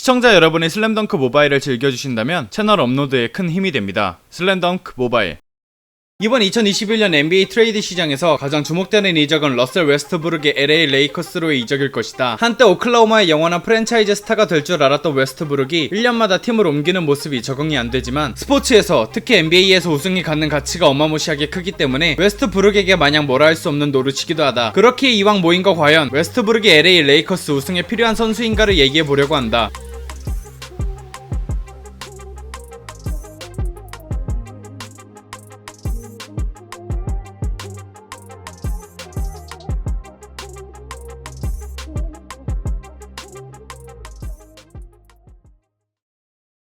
시청자 여러분이 슬램덩크 모바일을 즐겨주신다면 채널 업로드에 큰 힘이 됩니다. 슬램덩크 모바일. 이번 2021년 NBA 트레이드 시장에서 가장 주목되는 이적은 러셀 웨스트브룩의 LA 레이커스로의 이적일 것이다. 한때 오클라호마의 영원한 프랜차이즈 스타가 될 줄 알았던 웨스트브룩이 1년마다 팀을 옮기는 모습이 적응이 안 되지만 스포츠에서 특히 NBA에서 우승이 갖는 가치가 어마무시하게 크기 때문에 웨스트브룩에게 마냥 뭐라 할 수 없는 노릇이기도 하다. 그렇기에 이왕 모인 거 과연 웨스트브룩이 LA 레이커스 우승에 필요한 선수인가를 얘기해보려고 한다.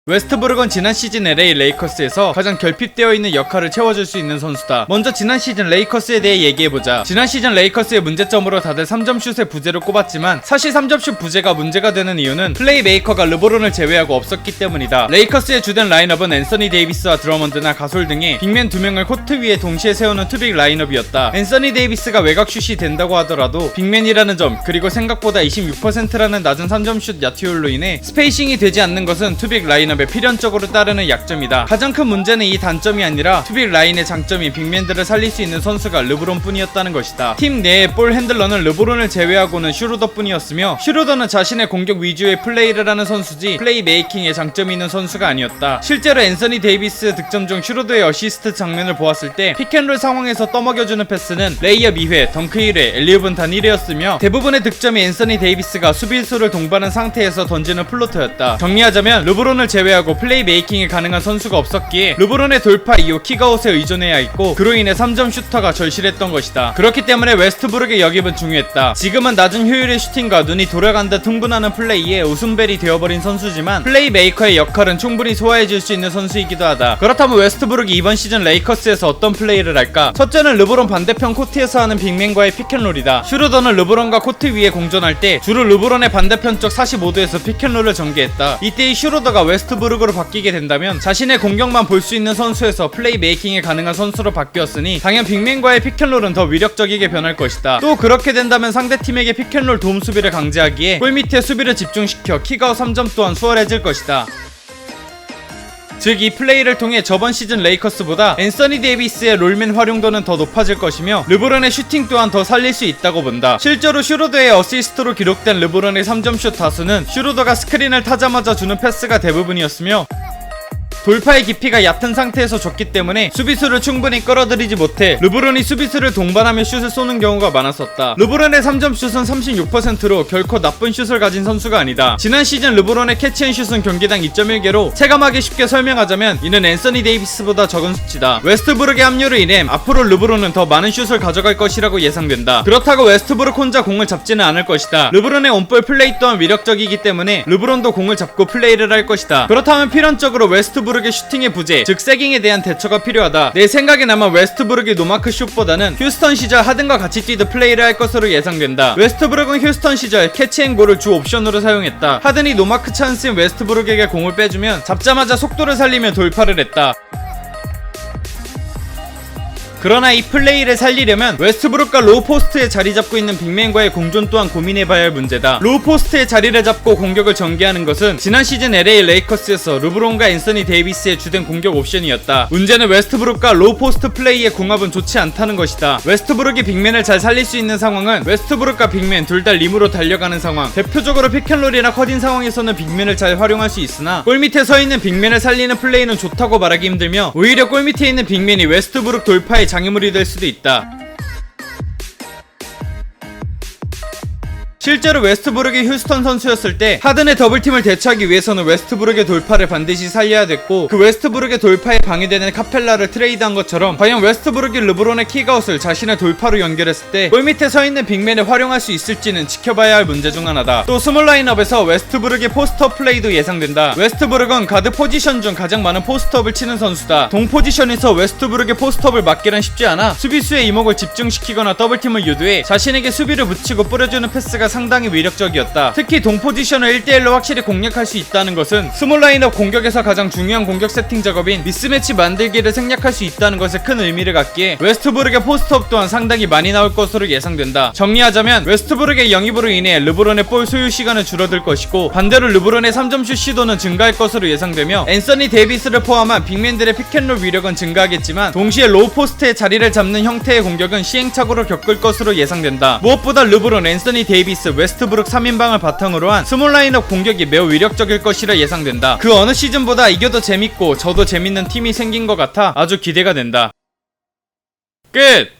웨스트브룩은 지난 시즌 LA 레이커스에서 가장 결핍되어 있는 역할을 채워줄 수 있는 선수다. 먼저 지난 시즌 레이커스에 대해 얘기해보자. 지난 시즌 레이커스의 문제점으로 다들 3점슛의 부재를 꼽았지만 사실 3점슛 부재가 문제가 되는 이유는 플레이메이커가 르브론을 제외하고 없었기 때문이다. 레이커스의 주된 라인업은 앤서니 데이비스와 드러먼드나 가솔 등의 빅맨 2명을 코트 위에 동시에 세우는 투빅 라인업이었다. 앤서니 데이비스가 외곽슛이 된다고 하더라도 빅맨이라는 점, 그리고 생각보다 26%라는 낮은 3점슛 야투율로 인해 스페이싱이 되지 않는 것은 투빅 라인업 필연적으로 따르는 약점이다. 가장 큰 문제는 이 단점이 아니라 투빅 라인의 장점이 빅맨들을 살릴 수 있는 선수가 르브론 뿐이었다는 것이다. 팀 내의 볼 핸들러는 르브론을 제외하고는 슈루더 뿐이었으며 슈루더는 자신의 공격 위주의 플레이를 하는 선수지 플레이 메이킹에 장점이 있는 선수가 아니었다. 실제로 앤서니 데이비스 득점 중 슈루더의 어시스트 장면을 보았을 때 픽앤롤 상황에서 떠먹여주는 패스는 레이업 2회, 덩크 1회, 엘리웁은 단 1회였으며 대부분의 득점이 앤서니 데이비스가 수비수를 동반한 상태에서 던지는 플로터였다. 정리하자면 르브론을 제외하고 플레이 메이킹이 가능한 선수가 없었기에 르브론의 돌파 이후 킥아웃에 의존해야 했고 그로 인해 3점 슈터가 절실했던 것이다. 그렇기 때문에 웨스트브룩의 역입은 중요했다. 지금은 낮은 효율의 슈팅과 눈이 돌아간 듯 흥분하는 플레이에 웃음벨이 되어버린 선수지만 플레이 메이커의 역할은 충분히 소화해줄 수 있는 선수이기도 하다. 그렇다면 웨스트브룩이 이번 시즌 레이커스에서 어떤 플레이를 할까? 첫째는 르브론 반대편 코트에서 하는 빅맨과의 픽앤롤이다. 슈루더는 르브론과 코트 위에 공존할 때 주로 르브론의 반대편 쪽 45도에서 픽앤롤을 전개했다. 이때 이 슈루더가 웨스트브룩으로 바뀌게 된다면 자신의 공격만 볼 수 있는 선수에서 플레이 메이킹이 가능한 선수로 바뀌었으니 당연 빅맨과의 픽앤롤은 더 위력적이게 변할 것이다. 또 그렇게 된다면 상대팀에게 픽앤롤 도움 수비를 강제하기에 골 밑에 수비를 집중시켜 킥아웃 3점 또한 수월해질 것이다. 즉 이 플레이를 통해 저번 시즌 레이커스보다 앤서니 데이비스의 롤맨 활용도는 더 높아질 것이며 르브론의 슈팅 또한 더 살릴 수 있다고 본다. 실제로 슈루더의 어시스트로 기록된 르브론의 3점슛 다수는 슈루더가 스크린을 타자마자 주는 패스가 대부분이었으며 돌파의 깊이가 얕은 상태에서 줬기 때문에 수비수를 충분히 끌어들이지 못해 르브론이 수비수를 동반하며 슛을 쏘는 경우가 많았었다. 르브론의 3점 슛은 36%로 결코 나쁜 슛을 가진 선수가 아니다. 지난 시즌 르브론의 캐치앤슛은 경기당 2.1개로 체감하기 쉽게 설명하자면 이는 앤서니 데이비스보다 적은 수치다. 웨스트브룩의 합류로 인해 앞으로 르브론은 더 많은 슛을 가져갈 것이라고 예상된다. 그렇다고 웨스트브룩 혼자 공을 잡지는 않을 것이다. 르브론의 온볼 플레이 또한 위력적이기 때문에 르브론도 공을 잡고 플레이를 할 것이다. 그렇다면 필연적으로 웨스트브룩의 슈팅의 부재, 즉 세깅에 대한 대처가 필요하다. 내 생각엔 아마 웨스트브룩이 노마크 슛보다는 휴스턴 시절 하든과 같이 뛰듯 플레이를 할 것으로 예상된다. 웨스트브룩은 휴스턴 시절 캐치앤골을 주 옵션으로 사용했다. 하든이 노마크 찬스인 웨스트브룩에게 공을 빼주면 잡자마자 속도를 살리며 돌파를 했다. 그러나 이 플레이를 살리려면 웨스트브룩과 로우 포스트에 자리 잡고 있는 빅맨과의 공존 또한 고민해봐야 할 문제다. 로우 포스트에 자리를 잡고 공격을 전개하는 것은 지난 시즌 LA 레이커스에서 르브론과 앤서니 데이비스의 주된 공격 옵션이었다. 문제는 웨스트브룩과 로우 포스트 플레이의 궁합은 좋지 않다는 것이다. 웨스트브룩이 빅맨을 잘 살릴 수 있는 상황은 웨스트브룩과 빅맨 둘 다 림으로 달려가는 상황, 대표적으로 픽앤롤이나 컷인 상황에서는 빅맨을 잘 활용할 수 있으나 골 밑에 서 있는 빅맨을 살리는 플레이는 좋다고 말하기 힘들며 오히려 골 밑에 있는 빅맨이 웨스트브룩 돌파에 장애물이 될 수도 있다. 실제로 웨스트브룩이 휴스턴 선수였을 때 하든의 더블팀을 대처하기 위해서는 웨스트브룩의 돌파를 반드시 살려야 됐고 그 웨스트브룩의 돌파에 방해되는 카펠라를 트레이드한 것처럼 과연 웨스트브룩이 르브론의 킥아웃을 자신의 돌파로 연결했을 때 골 밑에 서 있는 빅맨을 활용할 수 있을지는 지켜봐야 할 문제 중 하나다. 또 스몰 라인업에서 웨스트브룩의 포스트업 플레이도 예상된다. 웨스트브룩은 가드 포지션 중 가장 많은 포스트업을 치는 선수다. 동 포지션에서 웨스트브룩의 포스트업을 막기란 쉽지 않아 수비수의 이목을 집중시키거나 더블팀을 유도해 자신에게 수비를 붙이고 뿌려주는 패스가 상당히 위력적이었다. 특히 동 포지션을 1대1로 확실히 공략할 수 있다는 것은 스몰 라인업 공격에서 가장 중요한 공격 세팅 작업인 미스매치 만들기를 생략할 수 있다는 것에 큰 의미를 갖기에 웨스트브룩의 포스트업 또한 상당히 많이 나올 것으로 예상된다. 정리하자면 웨스트브룩의 영입으로 인해 르브론의 볼 소유 시간은 줄어들 것이고, 반대로 르브론의 3점슛 시도는 증가할 것으로 예상되며 앤서니 데이비스를 포함한 빅맨들의 픽앤롤 위력은 증가하겠지만 동시에 로우 포스트의 자리를 잡는 형태의 공격은 시행착오를 겪을 것으로 예상된다. 무엇보다 르브론, 앤서니 데이비스, 웨스트브룩 3인방을 바탕으로 한 스몰 라인업 공격이 매우 위력적일 것이라 예상된다. 그 어느 시즌보다 이겨도 재밌고 져도 재밌는 팀이 생긴 것 같아 아주 기대가 된다. 끝!